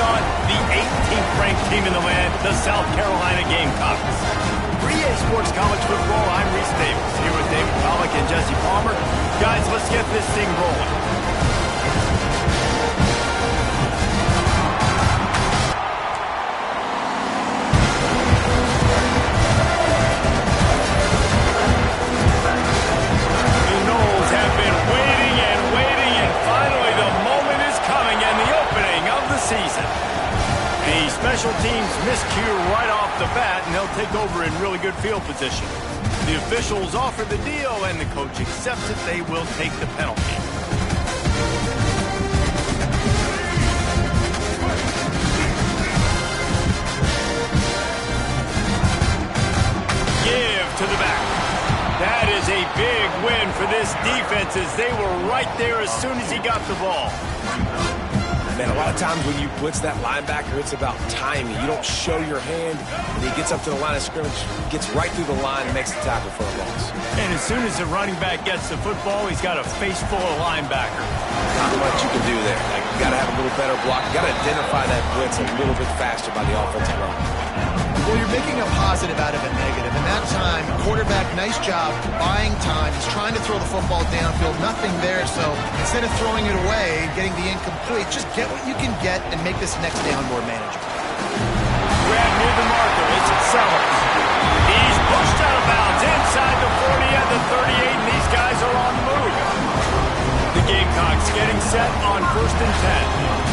on the 18th ranked team in the land, the South Carolina Gamecocks. For EA Sports College Football, I'm Reese Davis, here with David Pollack and Jesse Palmer. Guys, let's get this thing rolling. Season. The special teams miscue right off the bat, and they'll take over in really good field position. The officials offer the deal, and the coach accepts it. They will take the penalty. Give to the back. That is a big win for this defense, as they were right there as soon as he got the ball. Man, a lot of times when you blitz that linebacker, it's about timing. You don't show your hand, and he gets up to the line of scrimmage, gets right through the line, and makes the tackle for a loss. And as soon as the running back gets the football, he's got a face full of linebacker. Not much you can do there. Like, you got to have a little better block. You got to identify that blitz a little bit faster by the offensive line. Well, you're making a positive out of a negative. And that time, quarterback, nice job buying time. He's trying to throw the football downfield. Nothing there. So instead of throwing it away, getting the incomplete, just get what you can get and make this next down more manageable. Grab near the marker. It's Sellers. He's pushed out of bounds inside the 40 and the 38, and these guys are on the move. The Gamecocks getting set on 1st and 10.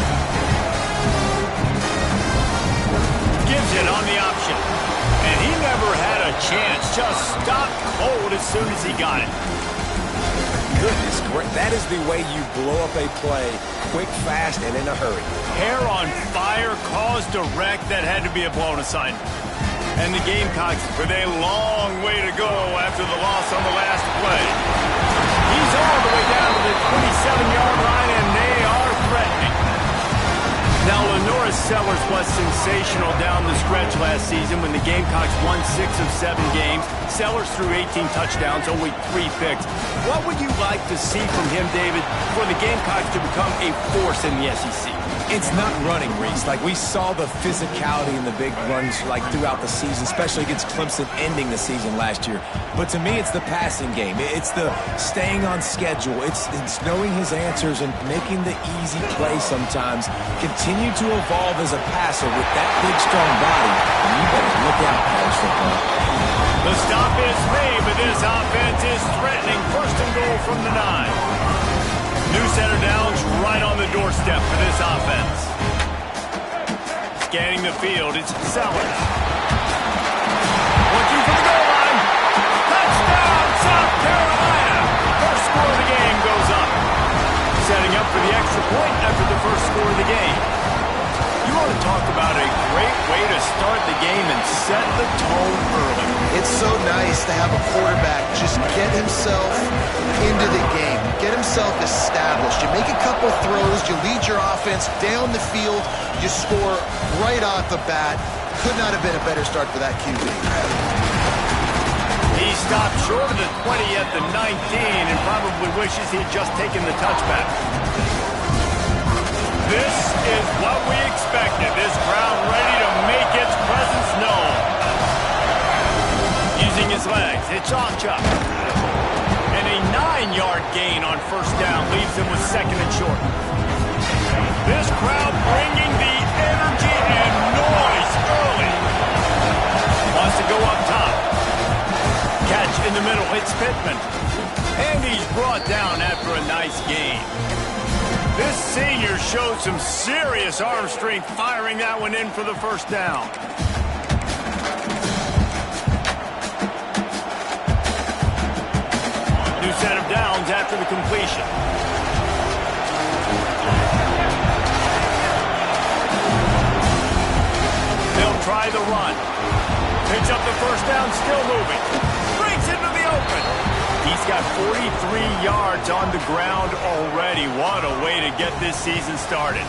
Gives it on the option. And he never had a chance. Just stopped cold as soon as he got it. Goodness, that is the way you blow up a play, quick, fast, and in a hurry. Hair on fire, caused a wreck that had to be a blown assignment. And the Gamecocks with a long way to go after the loss on the last play. He's all the way down to the 27-yard line, and they are threatening. Now, Lenoris Sellers was sensational down the stretch last season when the Gamecocks won 6 of 7 games. Sellers threw 18 touchdowns, only 3 picks. What would you like to see from him, David, for the Gamecocks to become a force in the SEC? It's not running, Reese. Like, we saw the physicality in the big runs like throughout the season, especially against Clemson ending the season last year. But to me, it's the passing game. It's the staying on schedule. It's knowing his answers and making the easy play sometimes. Continue to evolve as a passer with that big, strong body. And you better look out, college football. The stop is made, but this offense is threatening. 1st and goal from the 9. New center downs right on the doorstep for this offense. Scanning the field, it's Sellers. Looking for the goal line. Touchdown, South Carolina! First score of the game goes up. Setting up for the extra point after the first score of the game. You want to talk about a great way to start the game and set the tone early. It's so nice to have a quarterback just get himself into the game, get himself established. You make a couple throws, you lead your offense down the field, you score right off the bat. Could not have been a better start for that QB. He stopped short of the 20 at the 19 and probably wishes he'd just taken the touchback. This is what we expected. This crowd ready to make its presence known. Using his legs, it's Ncaa. And a 9-yard gain on 1st down leaves him with 2nd and short. This crowd bringing the energy and noise early. Wants to go up top. Catch in the middle, it's Pittman. And he's brought down after a nice gain. This senior showed some serious arm strength firing that one in for the 1st down. New set of downs after the completion. They'll try the run. Picks up the 1st down, still moving. Breaks into the open. He's got 43 yards on the ground already. What a way to get this season started.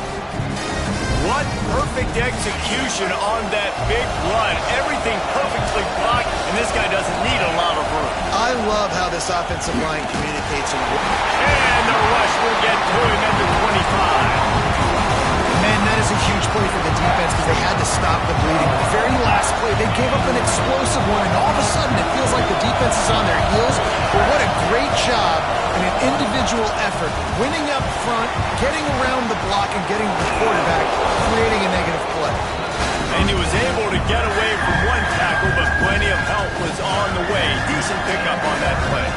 What perfect execution on that big run. Everything perfectly blocked, and this guy doesn't need a lot of room. I love how this offensive line communicates. And the rush will get to him at the 25. Man, that is a huge play for they gave up an explosive one, and all of a sudden it feels like the defense is on their heels. But what a great job in an individual effort, winning up front, getting around the block, and getting the quarterback, creating a negative play. And he was able to get away from one tackle, but plenty of help was on the way. Decent pickup on that play.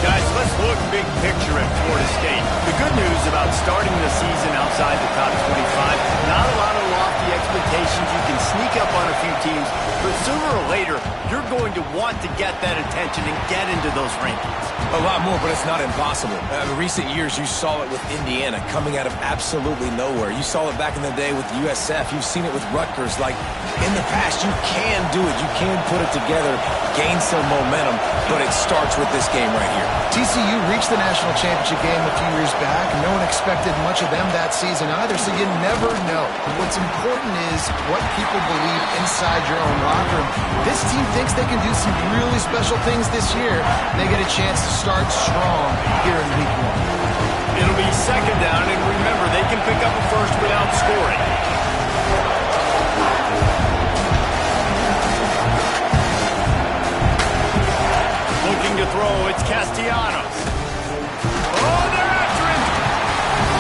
Guys, let's look big picture at Florida State. The good news about starting the season outside the top 25, not a lot of lofty expectations. You can sneak up on a few teams, but sooner or later, you're going to want to get that attention and get into those rankings. A lot more, but it's not impossible. In recent years, you saw it with Indiana coming out of absolutely nowhere. You saw it back in the day with USF. You've seen it with Rutgers. Like, in the past, you can do it. You can put it together, gain some momentum, but it starts with this game right here. TCU reached the national championship game a few years back. No one expected much of them that season either, so you never know. What's important is what people believe inside your own locker room. This team thinks they can do some really special things this year. They get a chance to start strong here in week one. It'll be second down, and remember, they can pick up a first without scoring. Looking to throw, it's Castellanos. Oh, they're after him!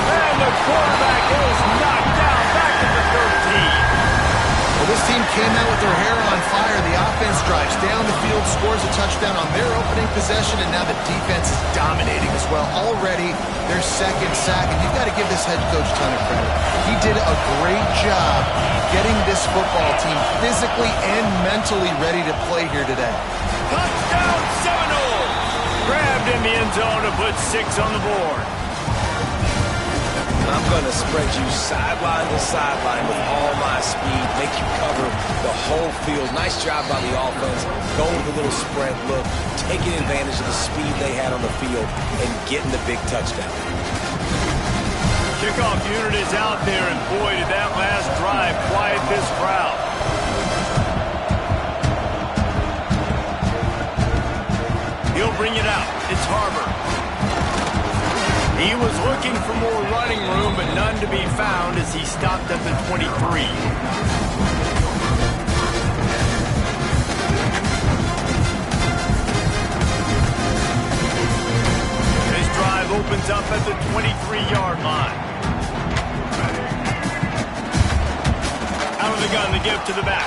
And the quarterback is knocked down back to the 13. Well, this team came out with their hair on fire. The offense drives down the field, scores a touchdown on their opening possession, and now the defense is dominating as well. Already their second sack, and you've got to give this head coach a ton of credit. He did a great job getting this football team physically and mentally ready to play here today. Touchdown Seminoles! Grabbed in the end zone to put 6 on the board. I'm going to spread you sideline to sideline with all my speed, make you cover the whole field. Nice job by the offense, going with a little spread look, taking advantage of the speed they had on the field, and getting the big touchdown. Kickoff unit is out there, and boy, did that last drive quiet this crowd. He'll bring it out. It's Harbor. He was looking for more running room, but none to be found as he stopped at the 23. His drive opens up at the 23-yard line. Out of the gun, the give to the back.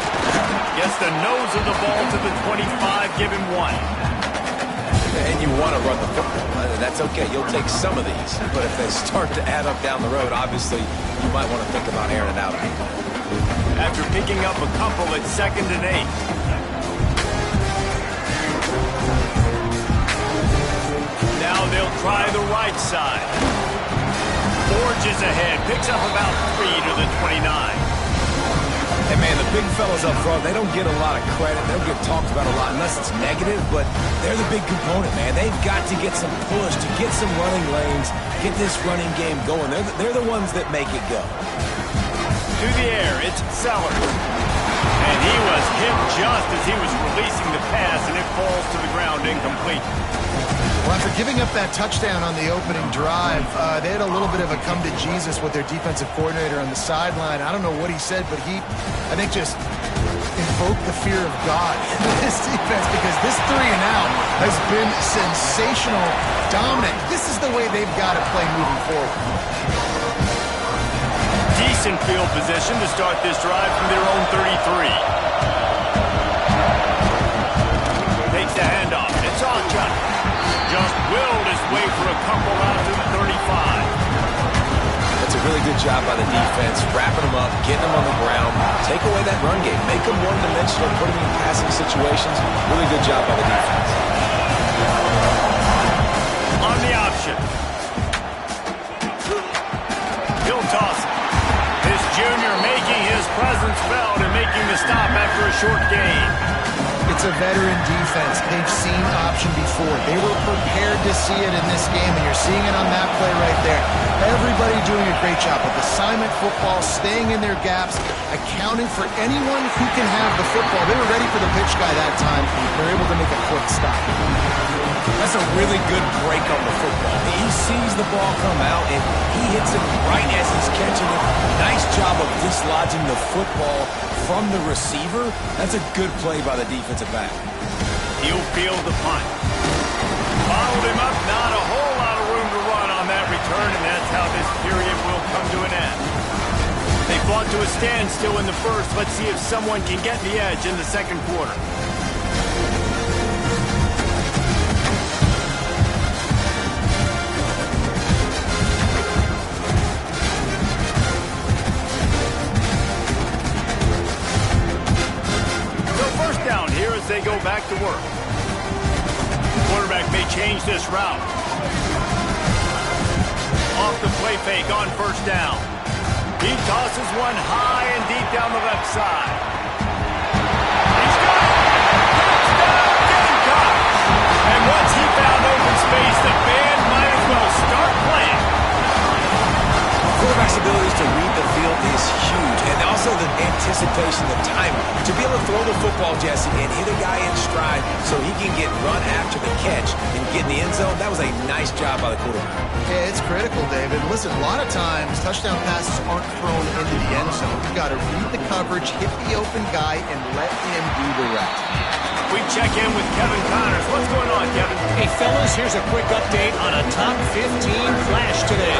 Gets the nose of the ball to the 25, give him 1. And you want to run the football. That's okay. You'll take some of these. But if they start to add up down the road, obviously, you might want to think about airing it out. After picking up a couple at 2nd and 8. Now they'll try the right side. Forges ahead. Picks up about 3 to the 29. Hey, man, the big fellas up front, they don't get a lot of credit. They don't get talked about a lot unless it's negative, but they're the big component, man. They've got to get some push, to get some running lanes, get this running game going. They're the ones that make it go. To the air, it's Sellers. And he was hit just as he was releasing the pass, and it falls to the ground incomplete. Well, after giving up that touchdown on the opening drive, they had a little bit of a come to Jesus with their defensive coordinator on the sideline. I don't know what he said, but he, I think, just invoked the fear of God in this defense, because this 3 and out has been sensational, dominant. This is the way they've got to play moving forward. Decent field position to start this drive from their own 33. Takes the handoff. It's Ncaa. Just willed his way for a couple out to the 35. That's a really good job by the defense, wrapping them up, getting them on the ground, take away that run game, make them one-dimensional, put them in passing situations. Really good job by the defense. On the option. He'll toss it. This junior making his presence felt and making the stop after a short gain. It's a veteran defense. They've seen option before. They were prepared to see it in this game, and you're seeing it on that play right there. Everybody doing a great job with assignment football, staying in their gaps, accounting for anyone who can have the football. They were ready for the pitch guy that time. They're able to make a quick stop. That's a really good break on the football. He sees the ball come out, and he hits it right as he's catching it. Nice job of dislodging the football from the receiver. That's a good play by the defensive back. He'll field the punt. Followed him up, not a whole lot of room to run on that return, and that's how this period will come to an end. They fought to a standstill in the first. Let's see if someone can get the edge in the second quarter. So first down here as they go back to work. Quarterback may change this route. Off the play fake on first down. He tosses one high and deep down the left side. He's got it! Touchdown, Gamecocks! And once he found open space, the band might as well start playing. Quarterback's abilities to read the field is huge, and also the anticipation, the timing. To be able to throw the football, Jesse, and hit a guy in stride so he can get run after the catch and get in the end zone, that was a nice job by the quarterback. Yeah, it's critical, David. Listen, a lot of times touchdown passes aren't thrown into the end zone. You've got to read the coverage, hit the open guy, and let him do the rest. We check in with Kevin Connors. What's going on, Kevin? Hey, fellas, here's a quick update on a top 15 flash today.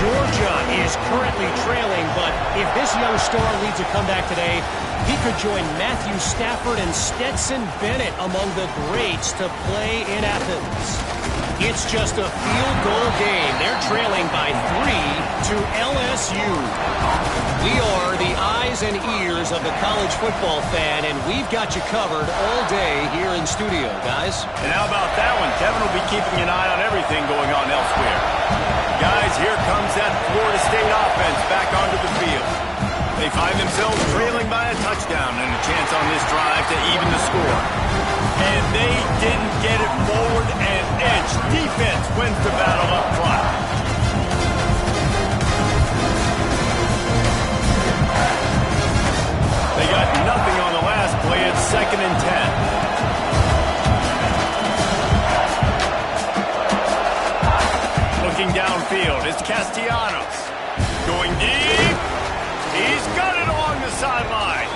Georgia is currently trailing, but if this young star leads a comeback today, he could join Matthew Stafford and Stetson Bennett among the greats to play in Athens. It's just a field goal game. They're trailing by 3 to LSU. We are the eyes and ears of the college football fan, and we've got you covered all day here in studio, guys. And how about that one? Kevin will be keeping an eye on everything going on elsewhere. Guys, here comes that Florida State offense back onto the field. They find themselves trailing by a touchdown and a chance on this drive to even the score. And they didn't get it forward an inch. Defense wins the battle up front. They got nothing on the last play. It's 2nd and 10. Looking downfield, it's Castellanos. Going deep. He's got it along the sideline.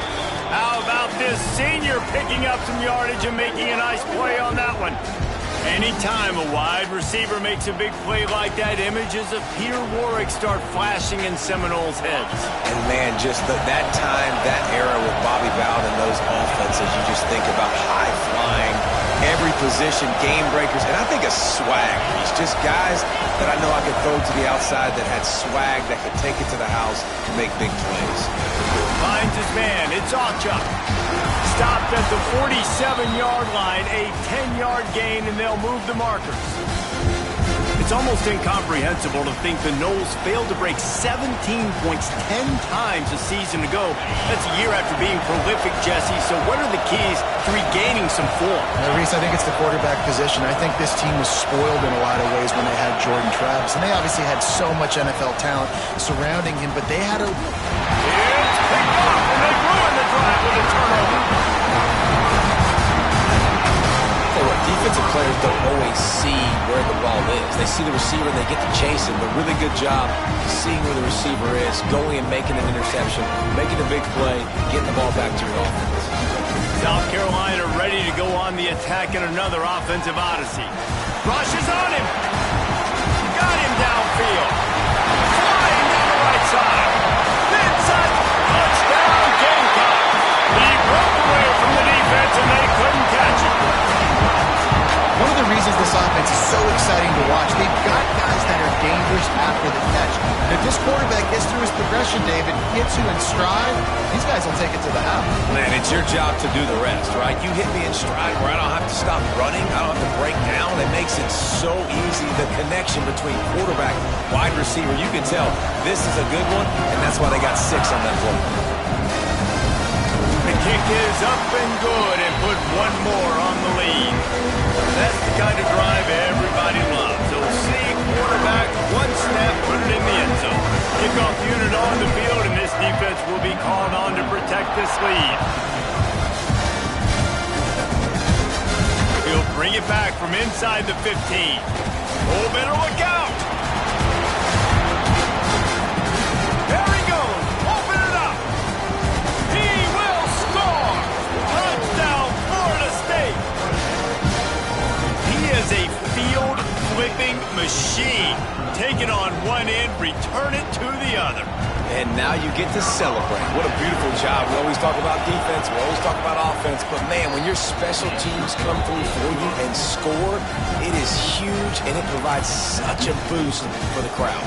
How about this senior picking up some yardage and making a nice play on that one? Anytime a wide receiver makes a big play like that, images of Peter Warwick start flashing in Seminoles' heads. And man, just that time, that era with Bobby Bowden and those offenses, you just think about high-flying, every position, game breakers, and I think of swag. He's just guys that I know I could throw to the outside that had swag, that could take it to the house to make big plays. Finds his man. It's Ncaa. Stopped at the 47-yard line, a 10-yard gain, and they'll move the markers. It's almost incomprehensible to think the Noles failed to break 17 points 10 times a season ago. That's a year after being prolific, Jesse. So what are the keys to regaining some form? Reese, I think it's the quarterback position. I think this team was spoiled in a lot of ways when they had Jordan Travis. And they obviously had so much NFL talent surrounding him, but they had a... It's picked off, and they ruined the drive with a turnover. Defensive players don't always see where the ball is. They see the receiver and they get to chase him. A really good job seeing where the receiver is, going and making an interception, making a big play, getting the ball back to your offense. South Carolina ready to go on the attack in another offensive odyssey. Rushes on him. Got him downfield. Flying down the right side. Vincent, touchdown Gamecock. He broke away from the defense and they couldn't catch him. One of the reasons this offense is so exciting to watch, they've got guys that are dangerous after the catch. And if this quarterback gets through his progression, David, hits you in stride, these guys will take it to the house. Man, it's your job to do the rest, right? You hit me in stride where I don't have to stop running. I don't have to break down. It makes it so easy. The connection between quarterback, wide receiver, you can tell this is a good one, and that's why they got 6 on that play. The kick is up and good and put one more on the lead. That's the kind of drive everybody loves. They'll see quarterback, one snap, put it in the end zone. Kickoff unit on the field, and this defense will be called on to protect this lead. He'll bring it back from inside the 15. Oh, better look out. There he goes. to the other. And now you get to celebrate. What a beautiful job. We always talk about defense. We always talk about offense. But, man, when your special teams come through for you and score, it is huge, and it provides such a boost for the crowd.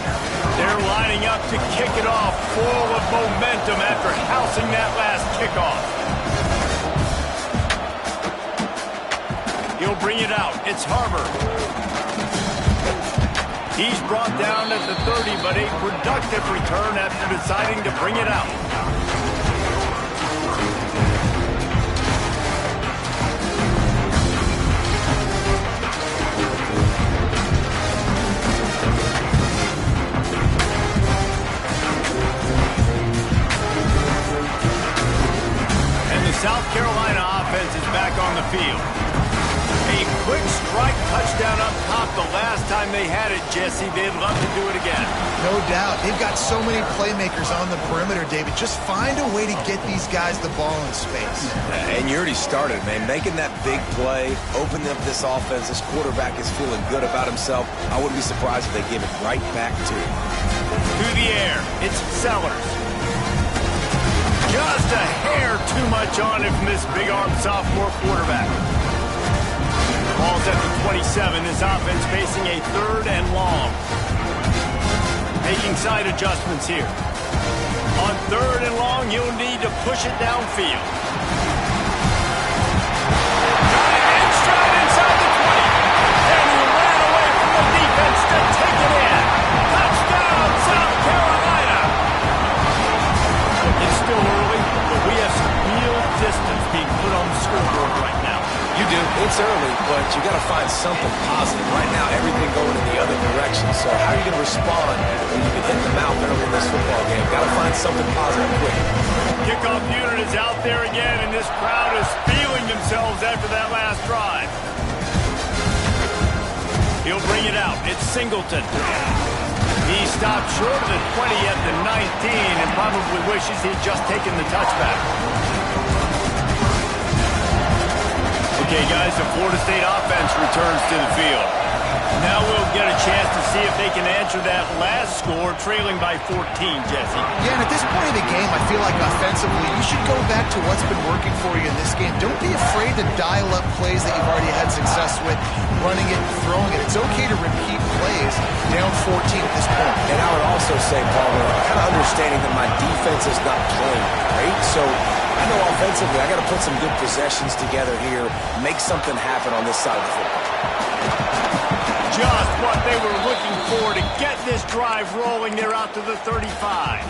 They're lining up to kick it off, full of momentum after housing that last kickoff. He'll bring it out. It's Harbor. He's brought down at the 30, but a productive return after deciding to bring it out. And the South Carolina offense is back on the field. A quick strike touchdown up top the last time they had it, Jesse. They'd love to do it again. No doubt. They've got so many playmakers on the perimeter, David. Just find a way to get these guys the ball in space. And you already started, man. Making that big play, opening up this offense. This quarterback is feeling good about himself. I wouldn't be surprised if they give it right back to him. Through the air, it's Sellers. Just a hair too much on it from this big-arm sophomore quarterback. Ball's at the 27. This offense facing a 3rd and long. Making side adjustments here. On 3rd and long, you'll need to push it downfield. And stride inside the 20. And he ran away from the defense to take it in. Touchdown, South Carolina. It's still early, but we have some real distance being put on the scoreboard right now. You do. It's early, but you got to find something positive. Right now, everything going in the other direction. So how are you going to respond when you can hit the mouth early in this football game? Got to find something positive quick. Kickoff unit is out there again, and this crowd is feeling themselves after that last drive. He'll bring it out. It's Singleton. He stopped short of the 20 at the 19 and probably wishes he'd just taken the touchback. Okay, guys, the Florida State offense returns to the field. Now we'll get a chance to see if they can answer that last score, trailing by 14, Jesse. Yeah, and at this point in the game, I feel like offensively, you should go back to what's been working for you in this game. Don't be afraid to dial up plays that you've already had success with, running it and throwing it. It's okay to repeat plays down 14 at this point. And I would also say, Paul, kind of understanding that my defense is not playing great, so I know offensively I got to put some good possessions together here, make something happen on this side of the football. Just what they were looking for to get this drive rolling. They're out to the 35.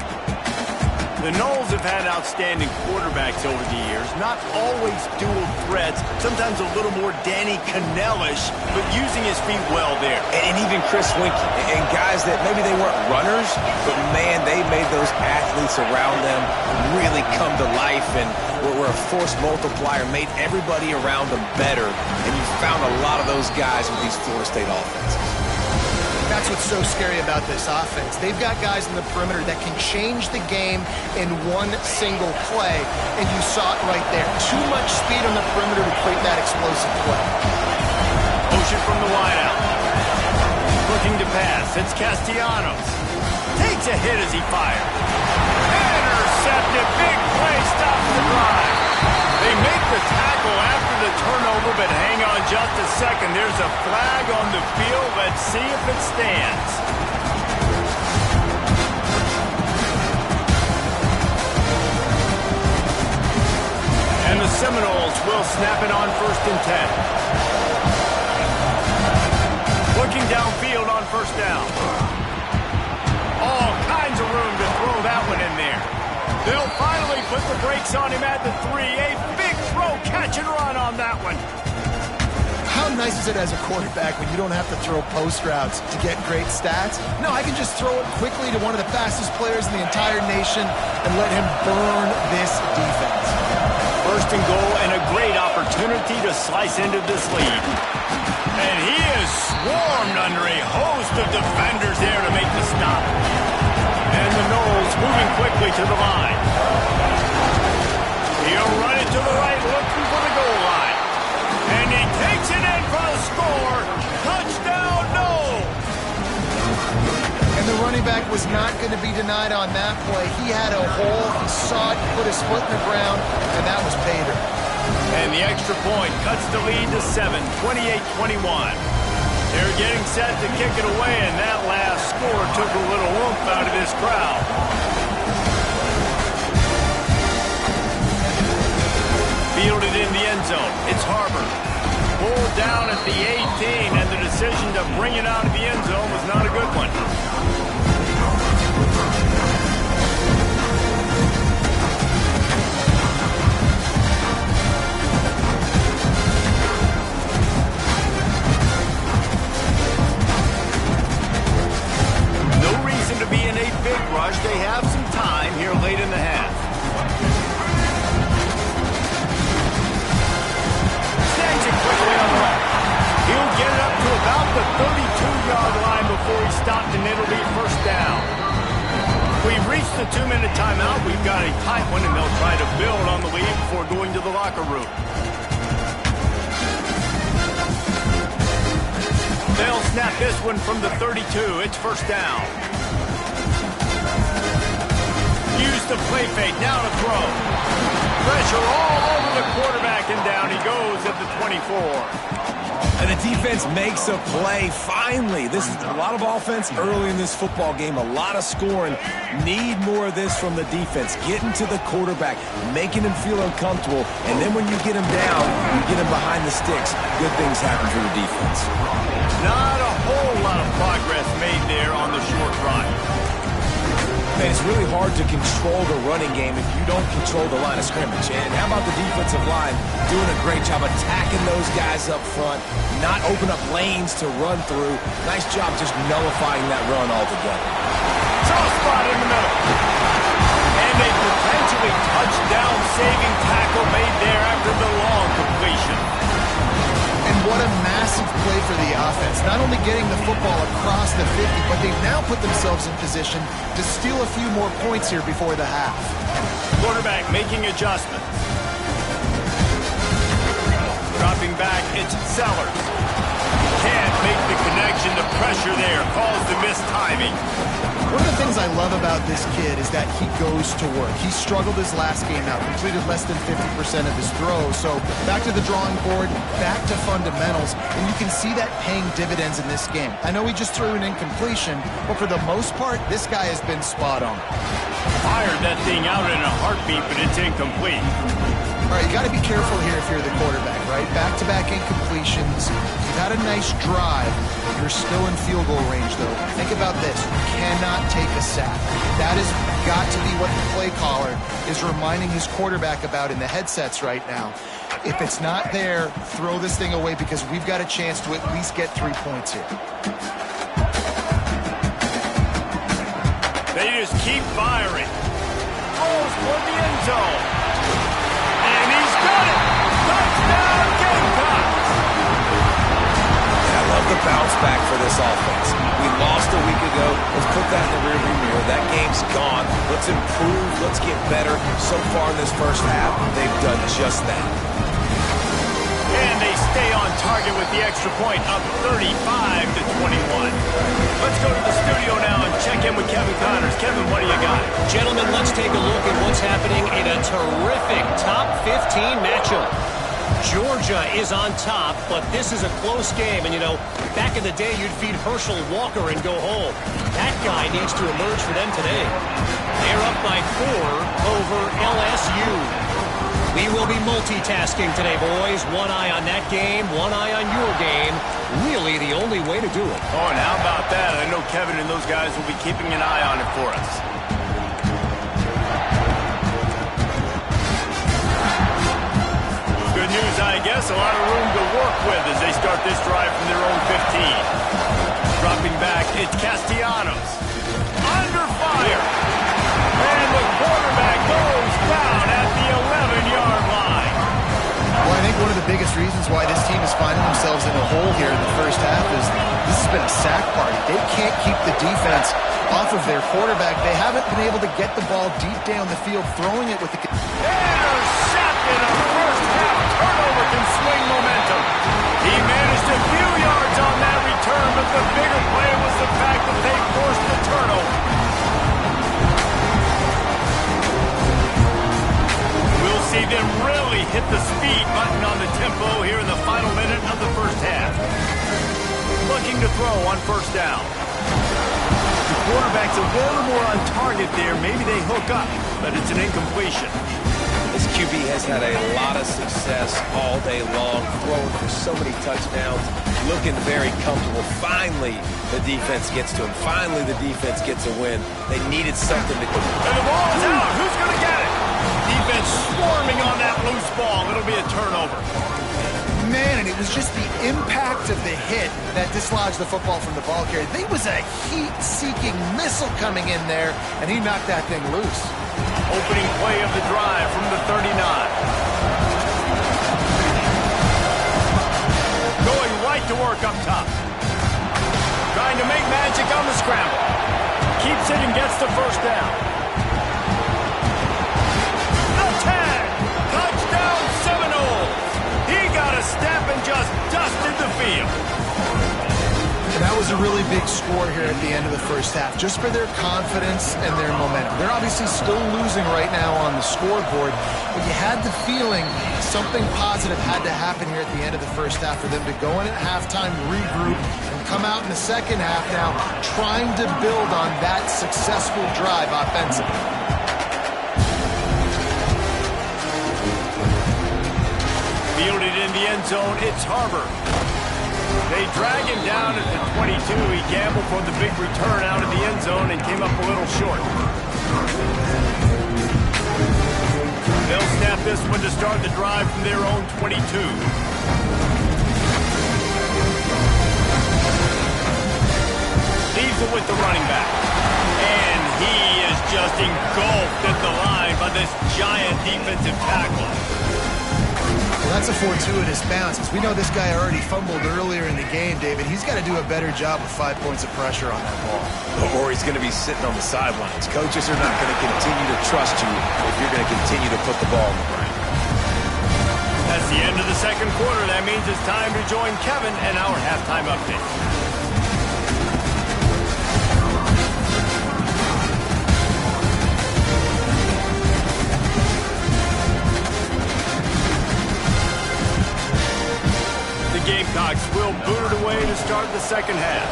The Noles have had outstanding quarterbacks over the years. Not always dual threats. Sometimes a little more Danny Cannell-ish, but using his feet well there. And even Chris Winkie. And guys that maybe they weren't runners, but, man, they made those athletes around them really come to life and were a force multiplier, made everybody around them better. And you found a lot of those guys with these Florida State offenses. That's what's so scary about this offense. They've got guys in the perimeter that can change the game in one single play, and you saw it right there. Too much speed on the perimeter to create that explosive play. Motion from the wideout. Looking to pass. It's Castellanos. Takes a hit as he fires. Intercepted. Big play. Stops the drive. They make the tackle after the turnover, but hang on just a second. There's a flag on the field. Let's see if it stands. And the Seminoles will snap it on 1st and 10. Looking downfield on 1st down. All kinds of room to throw that one in there. They'll finally put the brakes on him at the 3. A big throw, catch and run on that one. How nice is it as a quarterback when you don't have to throw post routes to get great stats? No, I can just throw it quickly to one of the fastest players in the entire nation and let him burn this defense. 1st and goal and a great opportunity to slice into this lead. And he is swarmed under a host of defenders there to make the stop. And the Noles moving quickly to the line. He'll run it to the right, looking for the goal line. And he takes it in for the score. Touchdown, Noles! And the run running back was not going to be denied on that play. He had a hole. He saw it, put his foot in the ground, and that was paydirt. And the extra point cuts the lead to 7, 28-21. They're getting set to kick it away, and that last score took a little oomph out of this crowd. Fielded in the end zone. It's Harbor. Pulled down at the 18, and the decision to bring it out of the end zone was not a good one. No reason to be in a big rush. They have some time here late in the half. Quickly on the right. He'll get it up to about the 32-yard line before he stopped, and it'll be first down. We've reached the 2-minute timeout. We've got a tight one, and they'll try to build on the lead before going to the locker room. They'll snap this one from the 32. It's first down. Use the play fake. Now to throw. Pressure all over the quarterback, and down he goes at the 24. And the defense makes a play, finally. This is a lot of offense early in this football game, a lot of scoring. Need more of this from the defense. Getting to the quarterback, making him feel uncomfortable, and then when you get him down, you get him behind the sticks. Good things happen for the defense. Not a whole lot of progress made there on the short run. Man, it's really hard to control the running game if you don't control the line of scrimmage. And how about the defensive line doing a great job attacking those guys up front, not open up lanes to run through. Nice job just nullifying that run altogether. Draw spot in the middle. And a potentially touchdown-saving tackle made there after the long completion. And what a massive play for the offense. Not only getting the football across the 50, but they've now put themselves in position to steal a few more points here before the half. Quarterback making adjustments. Dropping back, it's Sellers. Can't make the connection. The pressure there caused the missed timing. One of the things I love about this kid is that he goes to work. He struggled his last game out, completed less than 50% of his throws. So back to the drawing board, back to fundamentals, and you can see that paying dividends in this game. I know he just threw an incompletion, but for the most part, this guy has been spot on. Fired that thing out in a heartbeat, but it's incomplete. All right, you got to be careful here if you're the quarterback, right? Back-to-back incompletions. You've had a nice drive. You're still in field goal range, though. Think about this. You cannot take a sack. That has got to be what the play caller is reminding his quarterback about in the headsets right now. If it's not there, throw this thing away because we've got a chance to at least get 3 points here. They just keep firing. Throws for the end zone. And he's got it. Touchdown, Gamecocks. I love the bounce back for this offense. We lost a week ago. Let's put that in the rearview mirror. That game's gone. Let's improve. Let's get better. So far in this first half, they've done just that. And they stay on target with the extra point, up 35-21. Let's go to the studio now and check in with Kevin Connors. Kevin, what do you got? Gentlemen, let's take a look at what's happening in a terrific top 15 matchup. Georgia is on top, but this is a close game. And, you know, back in the day, you'd feed Herschel Walker and go home. That guy needs to emerge for them today. They're up by 4 over LSU. We will be multitasking today, boys. One eye on that game, one eye on your game. Really the only way to do it. Oh, and how about that? I know Kevin and those guys will be keeping an eye on it for us. Good news, I guess. A lot of room to work with as they start this drive from their own 15. Dropping back, it's Castellanos. Under fire. And the quarterback goes down at the 11-yard line. Well, I think one of the biggest reasons why this team is finding themselves in a hole here in the first half is this has been a sack party. They can't keep the defense off of their quarterback. They haven't been able to get the ball deep down the field, throwing it with the... Intercepted. A first half turnover can swing momentum. He managed a few yards on that return, but the bigger play was the fact that they forced the turnover. We'll see them really hit the speed button on the tempo here in the final minute of the first half. Looking to throw on first down. The quarterback's a little more on target there. Maybe they hook up, but it's an incompletion. This QB has had a lot of success all day long, throwing for so many touchdowns, looking very comfortable. Finally, the defense gets to him. Finally, the defense gets a win. They needed something to... And the ball is out. Who's going to get it? Defense swarming on that loose ball. It'll be a turnover. Man, and it was just the impact of the hit that dislodged the football from the ball carrier. There was a heat-seeking missile coming in there, and he knocked that thing loose. Opening play of the drive from the 39. Going right to work up top. Trying to make magic on the scramble. Keeps it and gets the first down. The tag! Touchdown Seminoles! He got a step and just dusted the field. And that was a really big score here at the end of the first half, just for their confidence and their momentum. They're obviously still losing right now on the scoreboard, but you had the feeling something positive had to happen here at the end of the first half for them to go in at halftime, regroup, and come out in the second half now trying to build on that successful drive offensively. Fielded in the end zone, it's Harbor. They drag him down at the 22. He gambled for the big return out of the end zone and came up a little short. They'll snap this one to start the drive from their own 22. Leaves it with the running back. And he is just engulfed at the line by this giant defensive tackle. Well, that's a fortuitous bounce, because we know this guy already fumbled earlier in the game, David. He's got to do a better job with 5 points of pressure on that ball. Or he's going to be sitting on the sidelines. Coaches are not going to continue to trust you if you're going to continue to put the ball on the ground. That's the end of the second quarter. That means it's time to join Kevin and our halftime update. Gamecocks will boot it away to start the second half.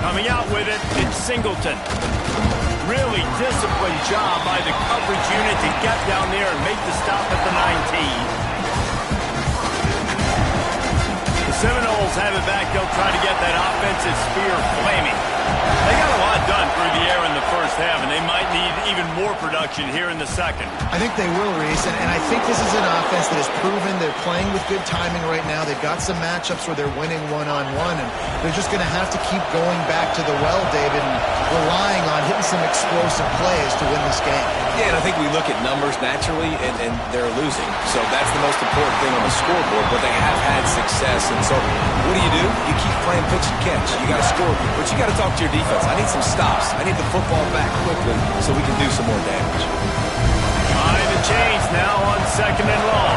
Coming out with it, it's Singleton. Really disciplined job by the coverage unit to get down there and make the stop at the 19. The Seminoles have it back. They'll try to get that offensive spear flaming. They got a lot done through the air in the first half, and they might need even more production here in the second. I think they will, Reese, and I think this is an offense that has proven they're playing with good timing right now. They've got some matchups where they're winning one-on-one, and they're just going to have to keep going back to the well, David, and relying on hitting some explosive plays to win this game. Yeah, and I think we look at numbers naturally, and they're losing. So that's the most important thing on the scoreboard, but they have had success. And so what do? You keep playing pitch and catch. You got to score, but you got to talk to your defense. I need some stops. I need the football back quickly so we can do some more damage. Behind the chains now on second and long.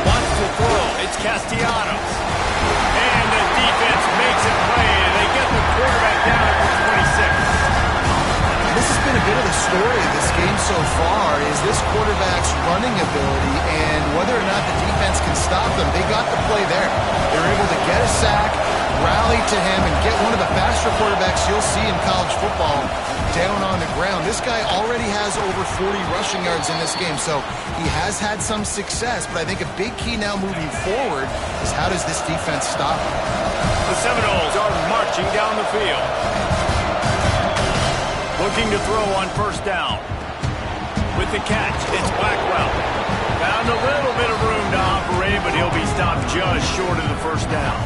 Wants to throw. It's Castellanos. And the defense makes it play. They get the quarterback down at the 26. This has been a bit of the story of this game so far, is this quarterback's running ability and whether or not the defense can stop them. They got the play there. They're able to get a sack, rally to him, and get one of the faster quarterbacks you'll see in college football down on the ground. This guy already has over 40 rushing yards in this game, so he has had some success, but I think a big key now moving forward is how does this defense stop him? The Seminoles are marching down the field. Looking to throw on first down. With the catch, it's Blackwell. Found a little bit of room to operate, but he'll be stopped just short of the first down.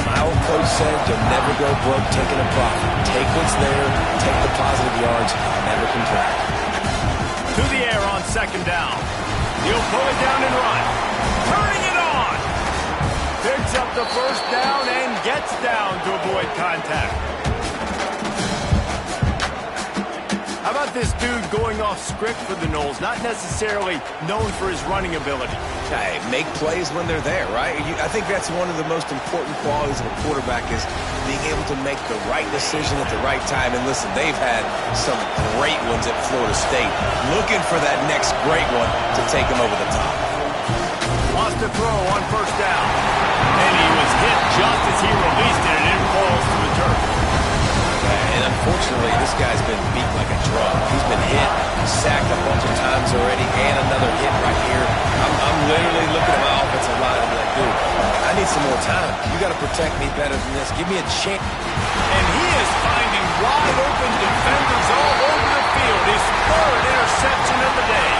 My old coach said you'll never go broke taking a profit. Take what's there, take the positive yards, never complain. To the air on second down. He'll pull it down and run. Turning it on. Picks up the first down and gets down to avoid contact. How about this dude going off script for the Noles, not necessarily known for his running ability. Hey, make plays when they're there, right? I think that's one of the most important qualities of a quarterback is being able to make the right decision at the right time. And listen, they've had some great ones at Florida State. Looking for that next great one to take them over the top. Lost a throw on first down. And he was hit just as he released it, and it falls to the turf. And unfortunately, this guy's been beat like a drum. He's been hit, sacked a bunch of times already, and another hit right here. I'm literally looking at my offensive line and be like, dude, I need some more time. You got to protect me better than this. Give me a chance. And he is finding wide open defenders all over the field. His third interception of the day.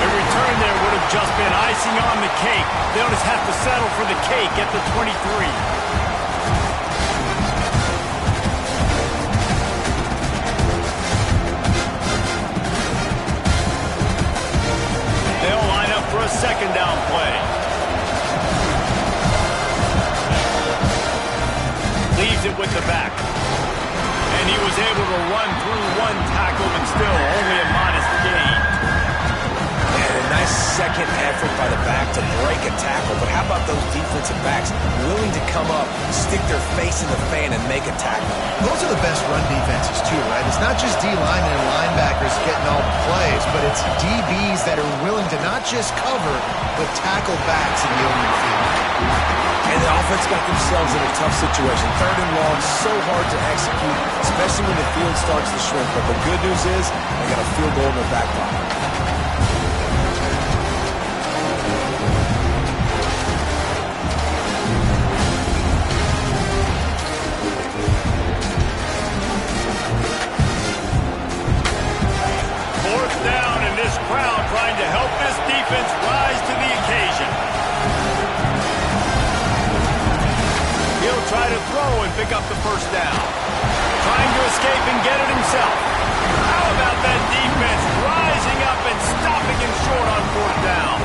A return there would have just been icing on the cake. They'll just have to settle for the cake at the 23. They'll line up for a second down play. Leaves it with the back. And he was able to run through one tackle and still only a modest gain. And a nice second effort by the back to break a tackle. But how about those defensive backs willing to come up, stick their face in the fan, and make a tackle? Those are the best run defenses, too, right? It's not just D-linemen and linebackers getting all the plays, but it's DBs that are willing to not just cover, but tackle backs in the open field. And the offense got themselves in a tough situation. Third and long, so hard to execute, especially when the field starts to shrink. But the good news is they got a field goal in their back pocket. Fourth down, and this crowd trying to help this defense rise to the occasion. He'll try to throw and pick up the first down. Trying to escape and get it himself. How about that defense rising up and stopping him short on fourth down?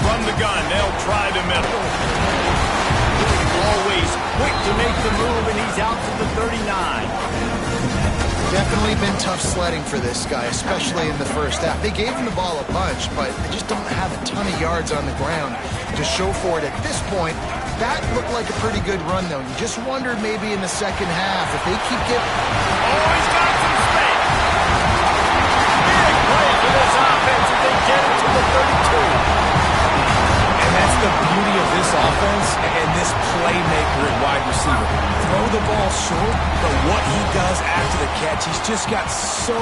From the gun, they'll try the middle. Always quick to make the move, and he's out to the 39. Definitely been tough sledding for this guy, especially in the first half. They gave him the ball a bunch, but they just don't have a ton of yards on the ground to show for it at this point. That looked like a pretty good run, though. You just wondered maybe in the second half if they keep getting... Oh, he's got some space. Big play for this offense as they get it to the 32. And that's the beauty of this offense and this playmaker at wide receiver. Throw the ball short, but what he does after the catch, he's just got so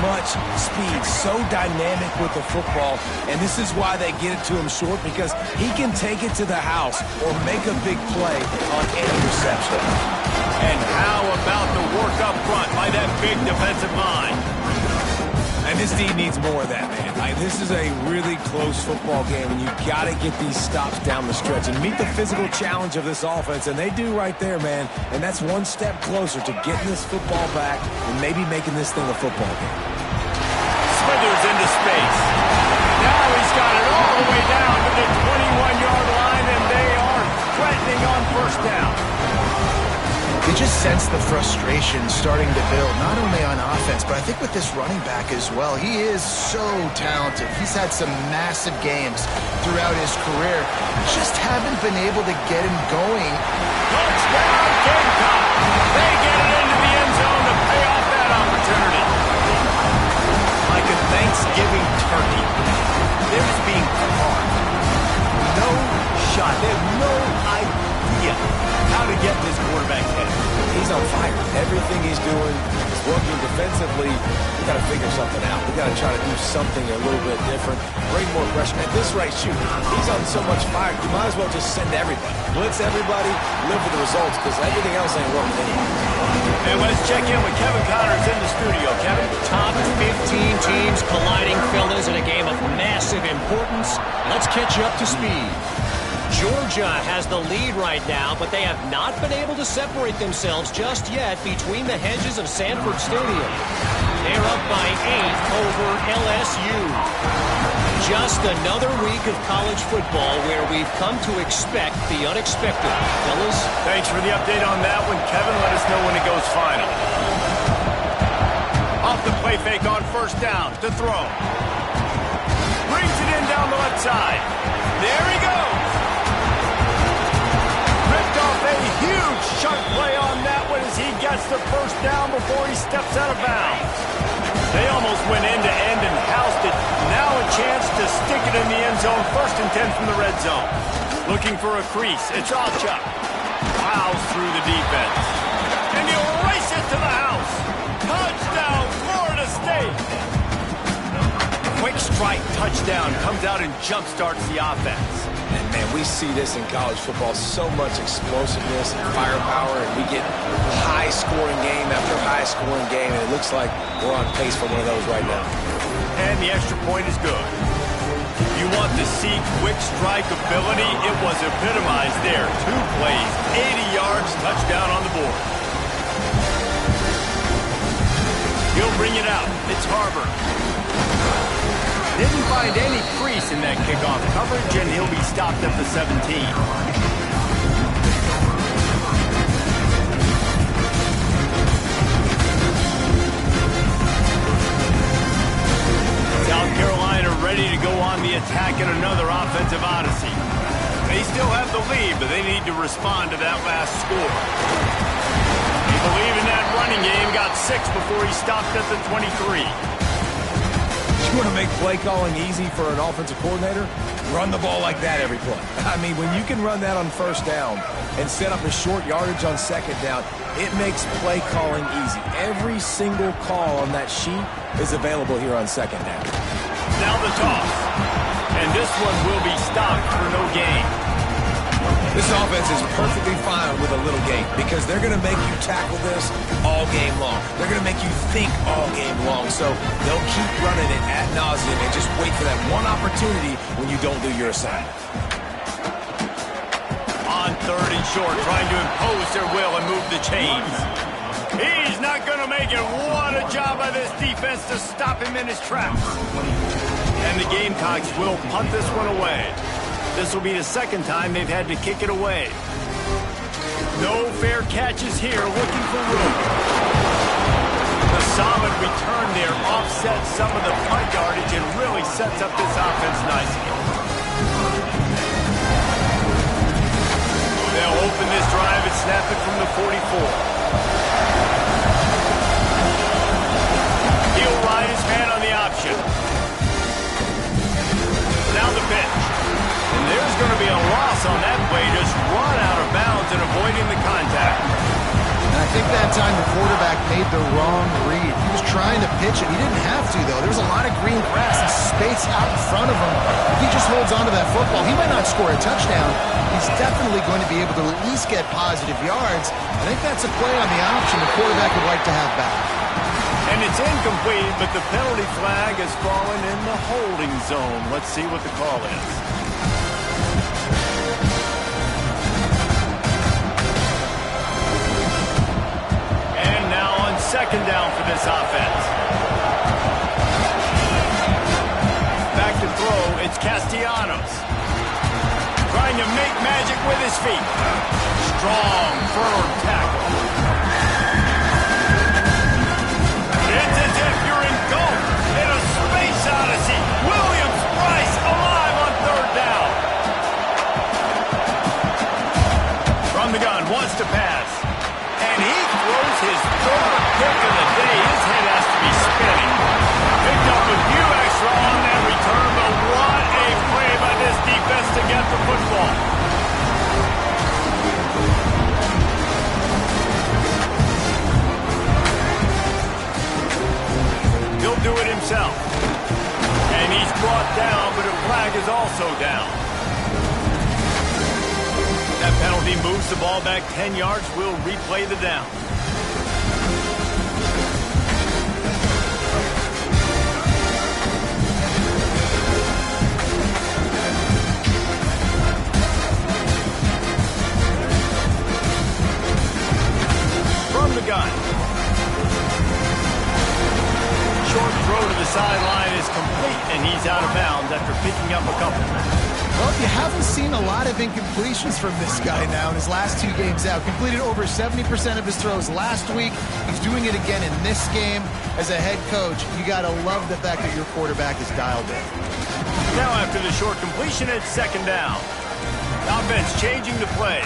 much speed, so dynamic with the football. And this is why they get it to him short, because he can take it to the house or make a big play on any reception. And how about the work up front by that big defensive line? And this D needs more of that, man. This is a really close football game, and you've got to get these stops down the stretch and meet the physical challenge of this offense, and they do right there, man. And that's one step closer to getting this football back and maybe making this thing a football game. Smithers into space. Now he's got it all the way down to the 21-yard line, and they are threatening on first down. You just sense the frustration starting to build, not only on offense, but I think with this running back as well. He is so talented. He's had some massive games throughout his career. Just haven't been able to get him going. Touchdown, Gamecock! They get it into the end zone to pay off that opportunity. Like a Thanksgiving turkey, they're just being caught. No shot. They have no idea how to get this quarterback head. He's on fire. Everything he's doing is working defensively. We got to figure something out. We got to try to do something a little bit different. Bring more pressure. At this rate, shoot, he's on so much fire. You might as well just send everybody. Blitz everybody, live with the results, because everything else ain't working anyway. And let's check in with Kevin Connors in the studio. Kevin? Top 15 teams colliding, fellas, in a game of massive importance. Let's catch you up to speed. Georgia has the lead right now, but they have not been able to separate themselves just yet between the hedges of Sanford Stadium. They're up by 8 over LSU. Just another week of college football where we've come to expect the unexpected. Fellas? Thanks for the update on that one, Kevin. Let us know when it goes final. Off the play fake on first down to throw. Brings it in down the left side. There he goes. Ripped off a huge chunk play on that one as he gets the first down before he steps out of bounds. They almost went end-to-end and housed it. Now a chance to stick it in the end zone. 1st and 10 from the red zone. Looking for a crease. It's Ncaa. Plows through the defense. And he'll race it to the house. Touchdown, Florida State. Quick strike touchdown. Comes out and jump-starts the offense. And, man, we see this in college football, so much explosiveness and firepower, and we get high-scoring game after high-scoring game, and it looks like we're on pace for one of those right now. And the extra point is good. You want to see quick strike ability? It was epitomized there. 2 plays, 80 yards, touchdown on the board. He'll bring it out. It's Harbor. Didn't find any crease in that kickoff coverage, and he'll be stopped at the 17. South Carolina ready to go on the attack in another offensive odyssey. They still have the lead, but they need to respond to that last score. They believe in that running game, got 6 before he stopped at the 23. You want to make play calling easy for an offensive coordinator? Run the ball like that every play. I mean, when you can run that on first down and set up a short yardage on second down, it makes play calling easy. Every single call on that sheet is available here on second down. Now the toss. And this one will be stopped for no gain. This offense is perfectly fine with a little game because they're going to make you tackle this all game long. They're going to make you think all game long. So they'll keep running it ad nauseum and just wait for that one opportunity when you don't do your assignment. On 3rd and short, trying to impose their will and move the chains. He's not going to make it. What a job by this defense to stop him in his tracks. And the Gamecocks will punt this one away. This will be the 2nd time they've had to kick it away. No fair catches here, looking for room. The solid return there offsets some of the punt yardage and really sets up this offense nicely. They'll open this drive and snap it from the 44. He'll ride his man on the option. Now the pitch. And there's going to be a loss on that play, just run out of bounds and avoiding the contact. And I think that time the quarterback made the wrong read. He was trying to pitch it. He didn't have to, though. There was a lot of green grass and space out in front of him. If he just holds on to that football, he might not score a touchdown. He's definitely going to be able to at least get positive yards. I think that's a play on the option the quarterback would like to have back. And it's incomplete, but the penalty flag has fallen in the holding zone. Let's see what the call is. And now on 2nd down for this offense. Back to throw, it's Castellanos. Trying to make magic with his feet. Strong, firm tackle. It's as if you're engulfed in a space odyssey. Williams-Brice alive on 3rd down. From the gun, wants to pass. And he throws his 3rd pick of the day. His head has to be spinning. Picked up a few extra on that return, but what a play by this defense to get the football. He'll do it himself. And he's brought down, but a flag is also down. That penalty moves the ball back 10 yards. We'll replay the down. From the gun. Short throw to the sideline is complete, and he's out of bounds after picking up a couple. Well, you haven't seen a lot of incompletions from this guy now in his last 2 games out. Completed over 70% of his throws last week. He's doing it again in this game. As a head coach, you got to love the fact that your quarterback is dialed in. Now after the short completion, it's second down. Offense changing the play.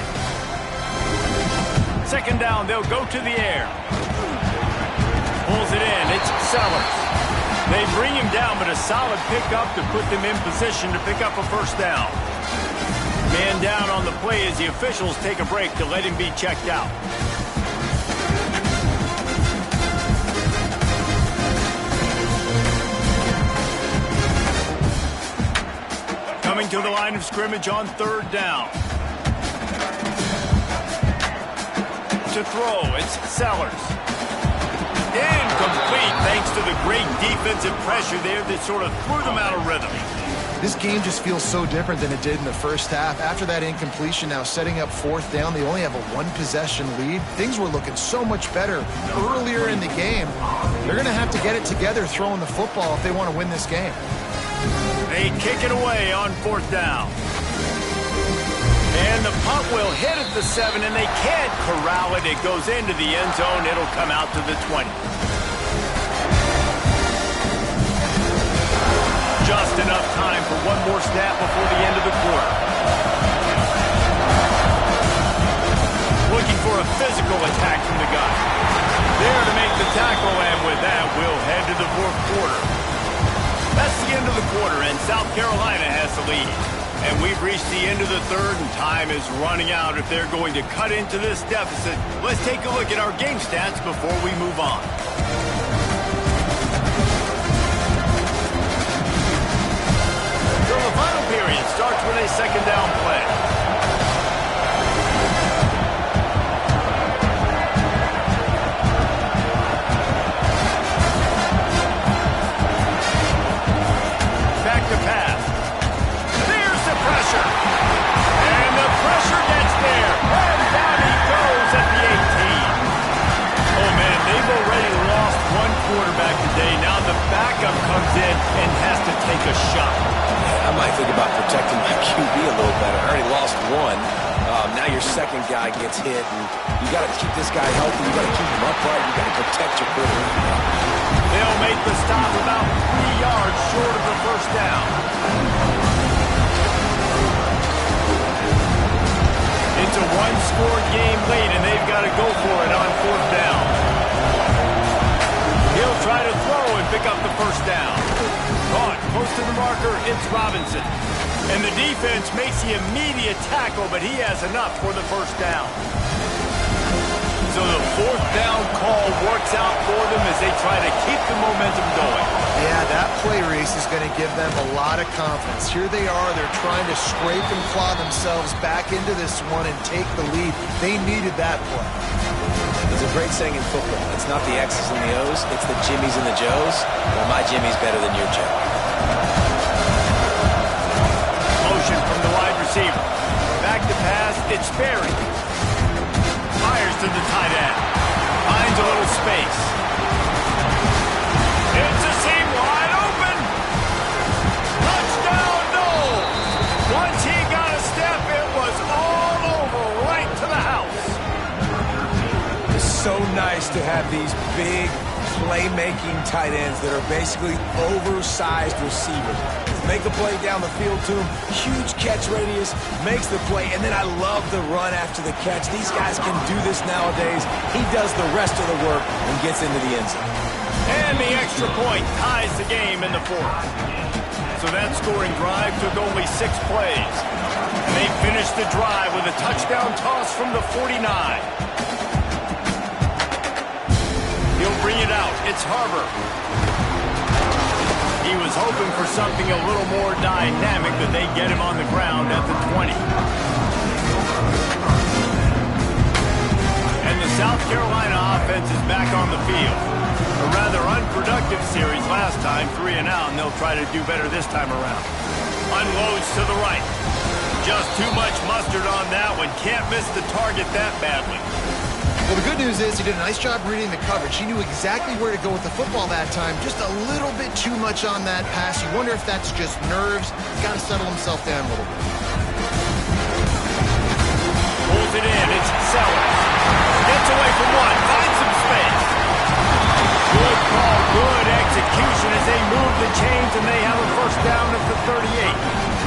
Second down, they'll go to the air. Pulls it in, it's Sellers. They bring him down, but a solid pickup to put them in position to pick up a first down. Man down on the play as the officials take a break to let him be checked out. Coming to the line of scrimmage on third down. To throw, it's Sellers. Incomplete thanks to the great defensive pressure there that sort of threw them out of rhythm. This game just feels so different than it did in the first half. After that incompletion, now setting up fourth down, they only have a 1-possession lead. Things were looking so much better earlier in the game. They're going to have to get it together throwing the football if they want to win this game. They kick it away on fourth down. And the punt will hit at the 7, and they can't corral it. It goes into the end zone. It'll come out to the 20. Just enough time for one more snap before the end of the quarter. Looking for a physical attack from the guy. There to make the tackle, and with that, we'll head to the fourth quarter. That's the end of the quarter, and South Carolina has the lead. And we've reached the end of the third, and time is running out if they're going to cut into this deficit. Let's take a look at our game stats before we move on. So the final period starts with a second down play. Back to pass. Pressure. And the pressure gets there. And down he goes at the 18. Oh, man, they've already lost one quarterback today. Now the backup comes in and has to take a shot. I might think about protecting my QB a little better. I already lost one. Now your second guy gets hit, and you got to keep this guy healthy. You got to keep him upright. You got to protect your quarterback. They'll make the stop about 3 yards short of the first down. It's a one-score game late, and they've got to go for it on fourth down. He'll try to throw and pick up the first down. Caught close to the marker, it's Robinson. And the defense makes the immediate tackle, but he has enough for the first down. So the fourth down call works out for them as they try to keep the momentum going. Yeah, that play race is going to give them a lot of confidence. Here they are. They're trying to scrape and claw themselves back into this one and take the lead. They needed that play. There's a great saying in football. It's not the X's and the O's. It's the Jimmies and the Joes. Well, my Jimmy's better than your Joe. Motion from the wide receiver. Back to pass. It's Berry. Fires to the tight end. Finds a little space. It's a seam wide open. Touchdown, Noel. Once he got a step, it was all over right to the house. It's so nice to have these big playmaking tight ends that are basically oversized receivers. Make a play down the field to him, huge catch radius, makes the play, and then I love the run after the catch. These guys can do this nowadays. He does the rest of the work and gets into the end zone. And the extra point ties the game in the fourth. So that scoring drive took only 6 plays. And they finished the drive with a touchdown toss from the 49. He'll bring it out. It's Harbor. He was hoping for something a little more dynamic, but they get him on the ground at the 20. And the South Carolina offense is back on the field. A rather unproductive series last time, 3 and out, and they'll try to do better this time around. Unloads to the right. Just too much mustard on that one. Can't miss the target that badly. Well, the good news is he did a nice job reading the coverage. He knew exactly where to go with the football that time. Just a little bit too much on that pass. You wonder if that's just nerves. He's got to settle himself down a little bit. Pulls it in. It's Sellers. Gets away from one. Finds some space. Good call. Good execution as they move the chains, and they have a first down at the 38.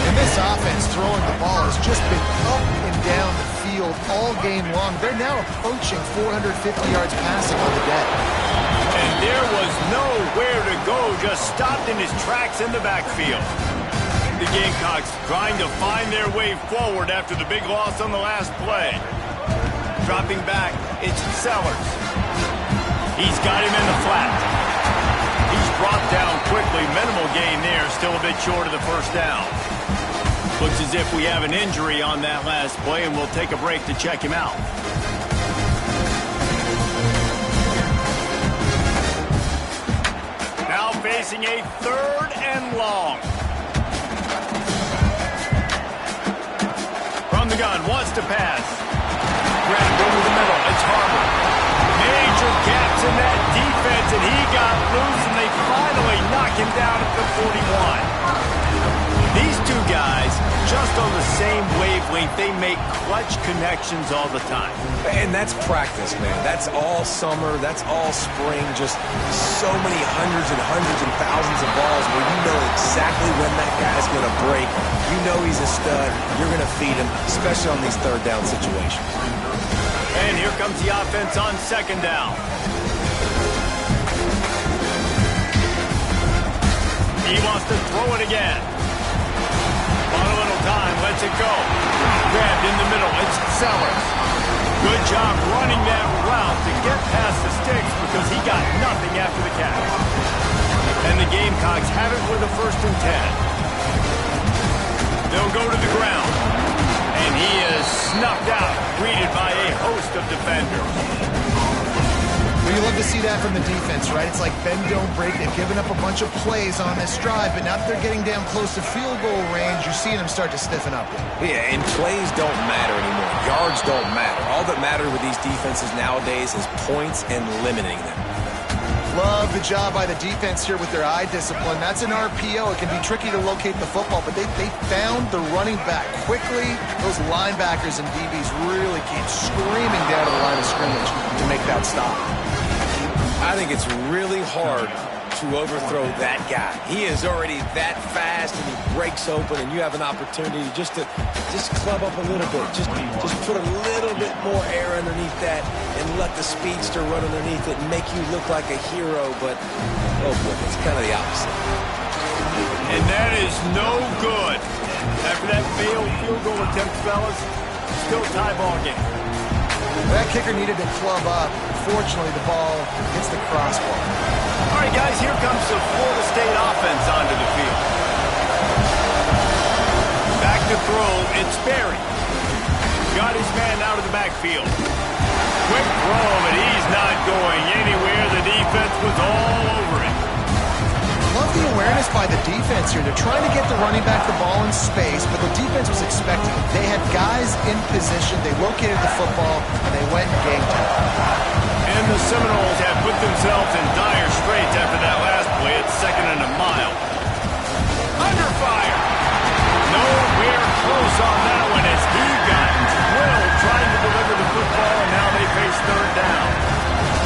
And this offense throwing the ball has just been up and down the field all game long. They're now approaching 450 yards passing on the day. And there was nowhere to go, just stopped in his tracks in the backfield. The Gamecocks trying to find their way forward after the big loss on the last play. Dropping back, it's Sellers. He's got him in the flat. He's brought down quickly. Minimal gain there, still a bit short of the first down. Looks as if we have an injury on that last play, and we'll take a break to check him out. Now facing a 3rd and long. From the gun, wants to pass. Grabbed over the middle. It's Harbour. Major gaps in that defense, and he got loose, and they finally knock him down at the 41. These two guys, just on the same wavelength, they make clutch connections all the time. And that's practice, man. That's all summer. That's all spring. Just so many hundreds and thousands of balls where you know exactly when that guy's going to break. You know he's a stud. You're going to feed him, especially on these 3rd down situations. And here comes the offense on 2nd down. He wants to throw it again. On a little time, lets it go. Grabbed in the middle, it's Sellers. Good job running that route to get past the sticks because he got nothing after the catch. And the Gamecocks have it with a 1st and 10. They'll go to the ground. And he is snuffed out, greeted by a host of defenders. Well, you love to see that from the defense, right? It's like bend, don't break. They've given up a bunch of plays on this drive, but now that they're getting down close to field goal range, you're seeing them start to stiffen up. Yeah, and plays don't matter anymore. Yards don't matter. All that matters with these defenses nowadays is points and limiting them. Love the job by the defense here with their eye discipline. That's an RPO. It can be tricky to locate the football, but they found the running back quickly. Those linebackers and DBs really came screaming down to the line of scrimmage to make that stop. I think it's really hard to overthrow that guy. He is already that fast, and he breaks open, and you have an opportunity just to club up a little bit. Just put a little bit more air underneath that and let the speedster run underneath it and make you look like a hero, but, oh boy, it's kind of the opposite. And that is no good. After that failed field goal attempt, fellas, still tie ball game. That kicker needed to club up. Fortunately, the ball hits the crossbar. All right, guys, here comes the Florida State offense onto the field. Back to throw, it's Berry. Got his man out of the backfield. Quick throw, but he's not going anywhere. The defense was all over it. Love the awareness by the defense here. They're trying to get the running back the ball in space, but the defense was expecting it. They had guys in position. They located the football, and they went and ganked it. And the Seminoles have put themselves in dire straits after that last play. It's 2nd and a mile. Under fire. Nowhere close on that one as he got drilled trying to deliver the football, and now they face 3rd down.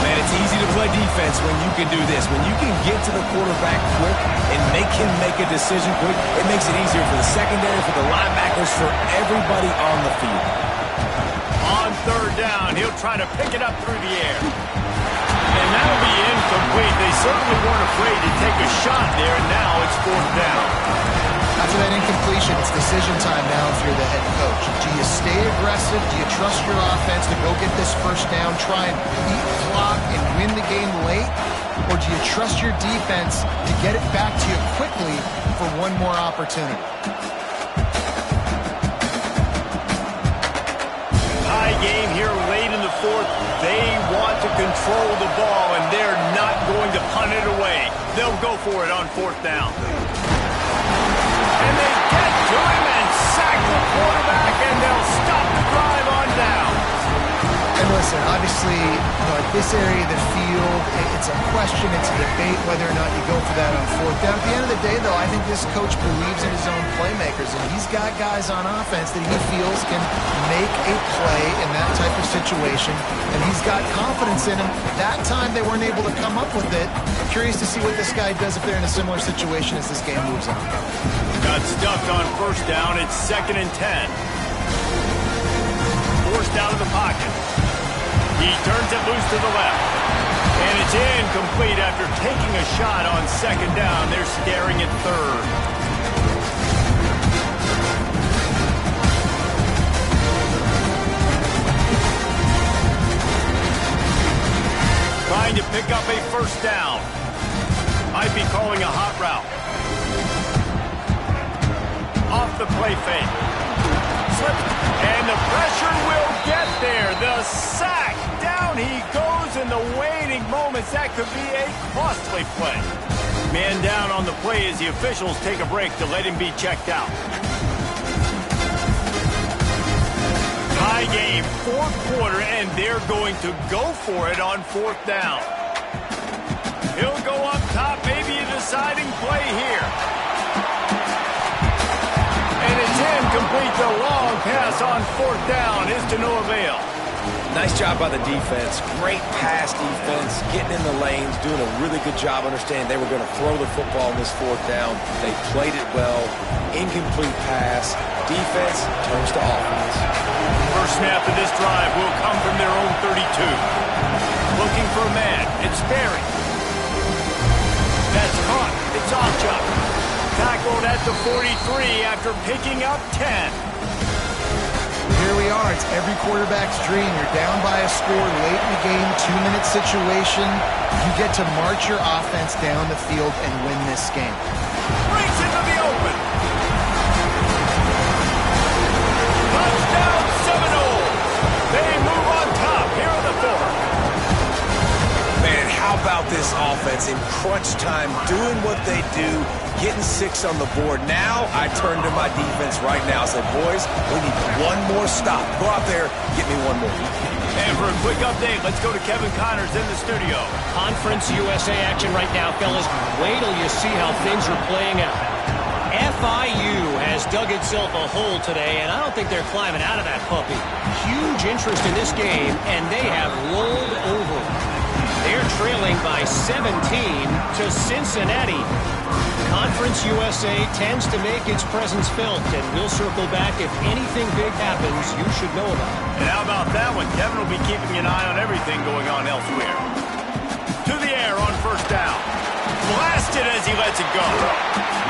Man, it's easy to play defense when you can do this. When you can get to the quarterback quick and make him make a decision quick, it makes it easier for the secondary, for the linebackers, for everybody on the field. On 3rd down, he'll try to pick it up through the air. And that'll be incomplete. They certainly weren't afraid to take a shot there, and now it's 4th down. After that incompletion, it's decision time now if you're the head coach. Do you stay aggressive? Do you trust your offense to go get this 1st down, try and beat the clock and win the game late? Or do you trust your defense to get it back to you quickly for one more opportunity? High game here late in the 4th. They want to control the ball, and they're not going to punt it away. They'll go for it on 4th down. And they get to him and sack the quarterback, and they'll stop the drive on down. And listen, obviously, at this area of the field, it's a question, it's a debate whether or not you go for that on fourth down. At the end of the day, though, I think this coach believes in his own playmakers, and he's got guys on offense that he feels can make a play in that type of situation, and he's got confidence in him. That time, they weren't able to come up with it. Curious to see what this guy does if they're in a similar situation as this game moves on. Got stuffed on first down. It's 2nd and 10. Forced out of the pocket. He turns it loose to the left. And it's incomplete after taking a shot on 2nd down. They're staring at 3rd. Trying to pick up a first down. Might be calling a hot route. Off the play fake. Slip. And the pressure will get there. The sack. Down he goes in the waiting moments. That could be a costly play. Man down on the play as the officials take a break to let him be checked out. Tie game, 4th quarter, and they're going to go for it on 4th down. He'll go up top, maybe a deciding play here. And it's incomplete. The long pass on 4th down is to no avail. Nice job by the defense. Great pass defense, getting in the lanes, doing a really good job understanding they were going to throw the football on this 4th down. They played it well. Incomplete pass. Defense turns to offense. First snap of this drive will come from their own 32. Looking for a man. It's Barry. That's caught. It's Ncaa. Tackled at the 43 after picking up 10. Here we are. It's every quarterback's dream. You're down by a score late in the game, 2-minute situation. You get to march your offense down the field and win this game. Breaks into the open. Touchdown Seminoles. They move on top here in the 4th. Man, how about this offense in crunch time, doing what they do, getting 6 on the board. Now I turn to my defense right now and say, boys, we need one more stop. Go out there, get me one more. And for a quick update, let's go to Kevin Connors in the studio. Conference USA action right now, fellas. Wait till you see how things are playing out. FIU has dug itself a hole today, and I don't think they're climbing out of that puppy. Huge interest in this game, and they have rolled over. They're trailing by 17 to Cincinnati. Conference USA tends to make its presence felt, and we'll circle back if anything big happens you should know about. And how about that one? Kevin will be keeping an eye on everything going on elsewhere. To the air on first down. Blasted as he lets it go.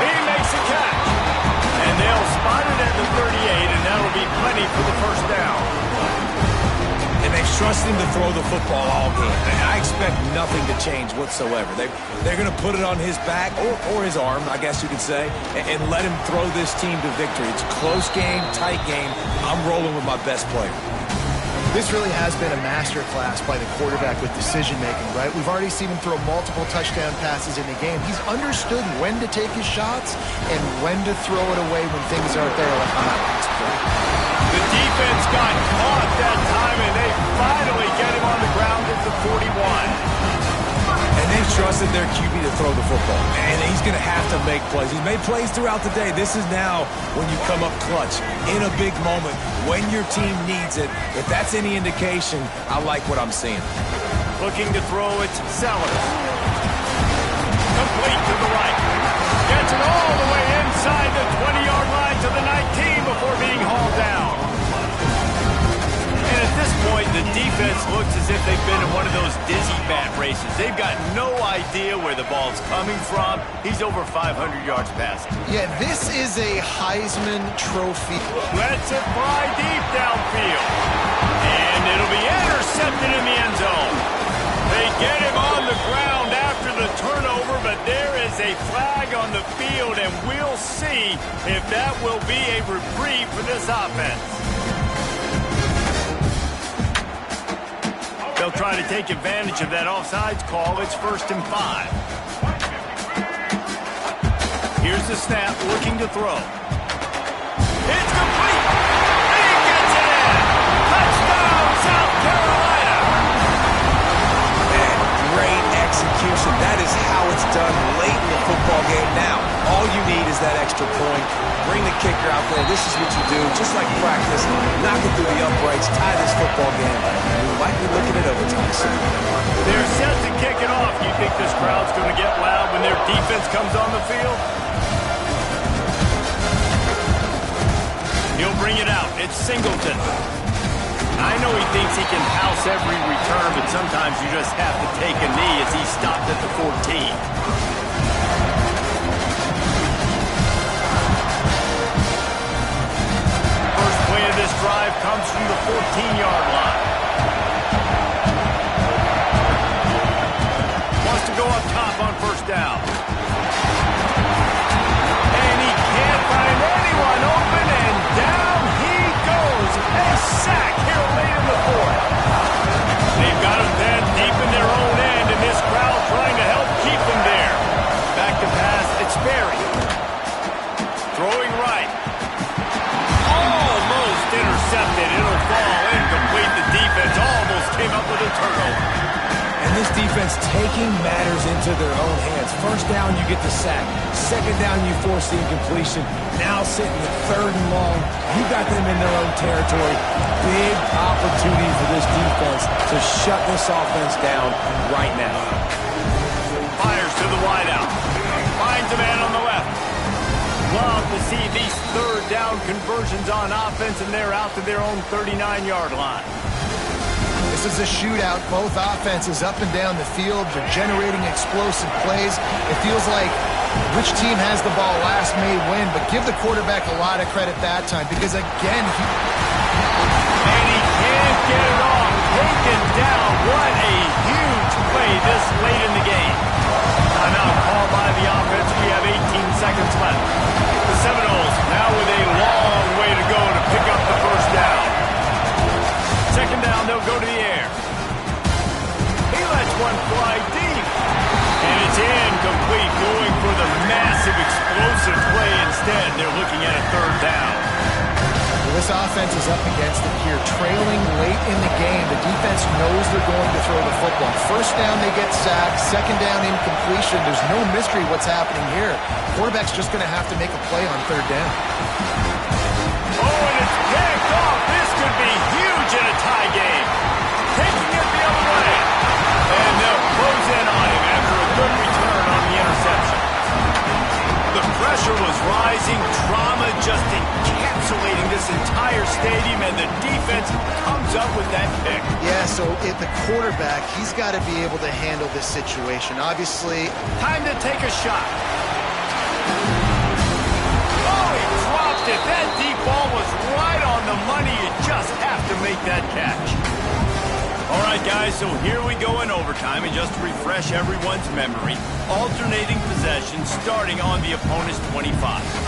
He makes a catch. And they'll spot it at the 38, and that'll be plenty for the first down. And they've trusted him to throw the football all game. And I expect nothing to change whatsoever. They're going to put it on his back, or his arm, I guess you could say, and let him throw this team to victory. It's a close game, tight game. I'm rolling with my best player. This really has been a masterclass by the quarterback with decision-making, right? We've already seen him throw multiple touchdown passes in the game. He's understood when to take his shots and when to throw it away when things aren't there, like on that last play. The defense got caught that time, and they finally get him on the ground at the 41. And they've trusted their QB to throw the football. And he's going to have to make plays. He's made plays throughout the day. This is now when you come up clutch in a big moment when your team needs it. If that's any indication, I like what I'm seeing. Looking to throw it, Sellers. Complete to the right. Gets it all the way inside the 20-yard line to the 19 before being hauled down. And at this point, the defense looks as if they've been in one of those dizzy bat races. They've got no idea where the ball's coming from. He's over 500 yards passing. Yeah, this is a Heisman Trophy. Lets it fly deep downfield. And it'll be intercepted in the end zone. They get him on the ground after the turnover, but there is a flag on the field, and we'll see if that will be a reprieve for this offense. They'll try to take advantage of that offsides call. It's 1st and 5. Here's the snap, looking to throw. It's complete! He gets it in! Touchdown, South Carolina! execution. That is how it's done late in the football game now. All you need is that extra point. Bring the kicker out there. This is what you do. Just like practice, knock it through the uprights, tie this football game. And we might be looking at overtime soon. They're set to kick it off. You think this crowd's going to get loud when their defense comes on the field? He'll bring it out. It's Singleton. I know he thinks he can house every return, but sometimes you just have to take a knee as he stopped at the 14. This drive comes from the 14-yard line. Wants to go up top on first down. And he can't find anyone open, and down he goes. A sack here late in the fourth. They've got him then deep in their own end, and this crowd trying to help keep them there. Back to pass, it's Berry. Throwing right. Intercepted. It'll fall incomplete. The defense almost came up with a turnover. And this defense taking matters into their own hands. First down, you get the sack. Second down, you force the incompletion. Now sitting at third and long, you got them in their own territory. Big opportunity for this defense to shut this offense down right now. Fires to the wideout. Finds a man on the left. Love to see these third down conversions on offense, and they're out to their own 39-yard line. This is a shootout. Both offenses up and down the field. They're generating explosive plays. It feels like which team has the ball last may win, but give the quarterback a lot of credit that time because, again, and he can't get it off. Taken down. What a huge play this late in the game. Timeout called by the offense. We have 18 seconds left. The Seminoles now with a long way to go to pick up the first down. Second down, they'll go to the air. He lets one fly deep. And it's incomplete, going for the massive explosive play instead. They're looking at a third down. Well, this offense is up against it here, trailing late in the game. The defense knows they're going to throw the football. First down, they get sacked. Second down, incompletion. There's no mystery what's happening here. Quarterback's just going to have to make a play on third down. Oh, and it's picked off. This could be huge in a tie game. Taking it the other way. And they'll close in on him after a good return on the interception. The pressure was rising. Drama just encapsulating this entire stadium, and the defense comes up with that pick. Yeah, so if the quarterback, he's got to be able to handle this situation. Obviously, time to take a shot. Oh, he dropped it. That deep ball was right on the money. You just have to make that catch. All right, guys, so here we go in overtime, and just to refresh everyone's memory, alternating possession starting on the opponent's 25.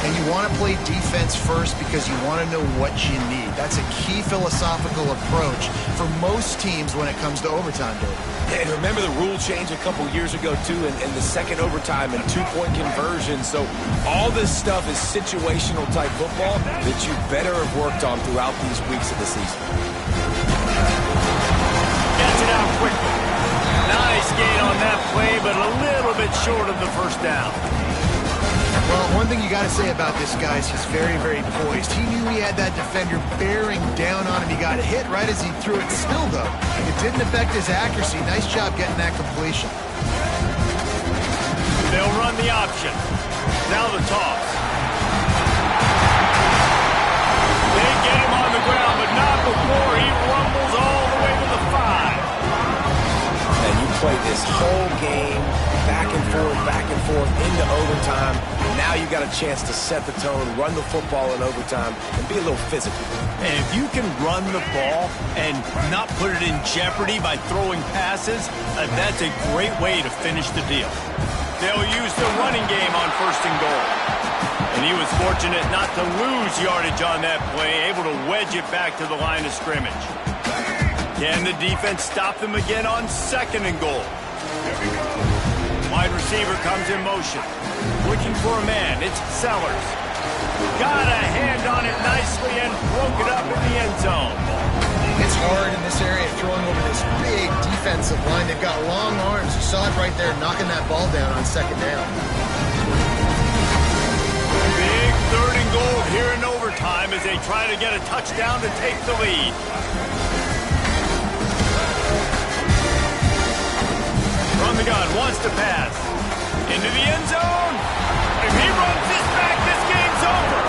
And you want to play defense first because you want to know what you need. That's a key philosophical approach for most teams when it comes to overtime, David. And remember the rule change a couple years ago, too, in the second overtime and two-point conversion. So all this stuff is situational-type football that you better have worked on throughout these weeks of the season. Gets it out quickly. Nice gain on that play, but a little bit short of the first down. Well, one thing you got to say about this guy is he's very, very poised. He knew he had that defender bearing down on him. He got hit right as he threw it still, though. It didn't affect his accuracy. Nice job getting that completion. They'll run the option. Now the toss. They get him on the ground, but not before he rumbles all the way to the 5. And you play this whole game back and forth into overtime. Now you got a chance to set the tone, run the football in overtime, and be a little physical. And if you can run the ball and not put it in jeopardy by throwing passes, that's a great way to finish the deal. They'll use the running game on first and goal. And he was fortunate not to lose yardage on that play, able to wedge it back to the line of scrimmage. Can the defense stop them again on second and goal? Wide receiver comes in motion. Looking for a man. It's Sellers. Got a hand on it nicely and broke it up in the end zone. It's hard in this area throwing over this big defensive line. They've got long arms. You saw it right there, knocking that ball down on second down. Big 3rd and goal here in overtime as they try to get a touchdown to take the lead. From the gun, wants to pass. Into the end zone. If he runs this back, this game's over.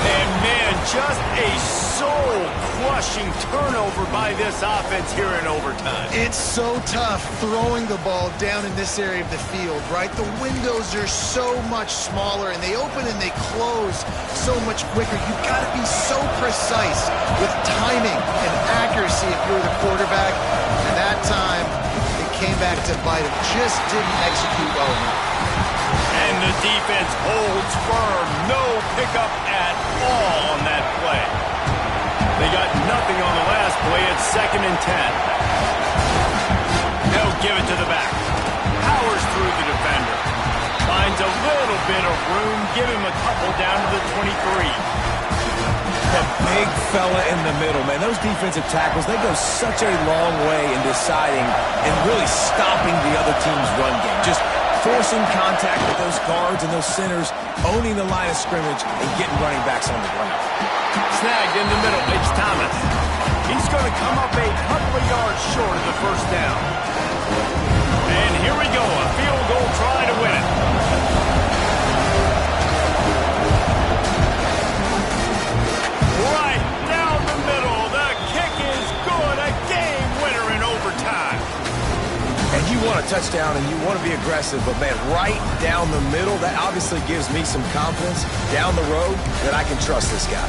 And man, just a soul-crushing turnover by this offense here in overtime. It's so tough throwing the ball down in this area of the field, right? The windows are so much smaller, and they open and they close so much quicker. You've got to be so precise with timing and accuracy if you're the quarterback. And that time, it came back to bite him. Just didn't execute well enough. And the defense holds firm. No pickup at all on that play. They got nothing on the last play. It's 2nd and 10. They'll give it to the back. Powers through the defender. Finds a little bit of room. Give him a couple down to the 23. That big fella in the middle, man. Those defensive tackles, they go such a long way in deciding and really stopping the other team's run game. Just forcing contact with those guards and those centers, owning the line of scrimmage, and getting running backs on the ground. Snagged in the middle, it's Thomas. He's going to come up a couple of yards short of the 1st down. And here we go, a field goal try to win it. Right down the middle, the kick is good, a game winner in overtime. And you want a touchdown and you want to be aggressive, but man, right down the middle, that obviously gives me some confidence down the road that I can trust this guy.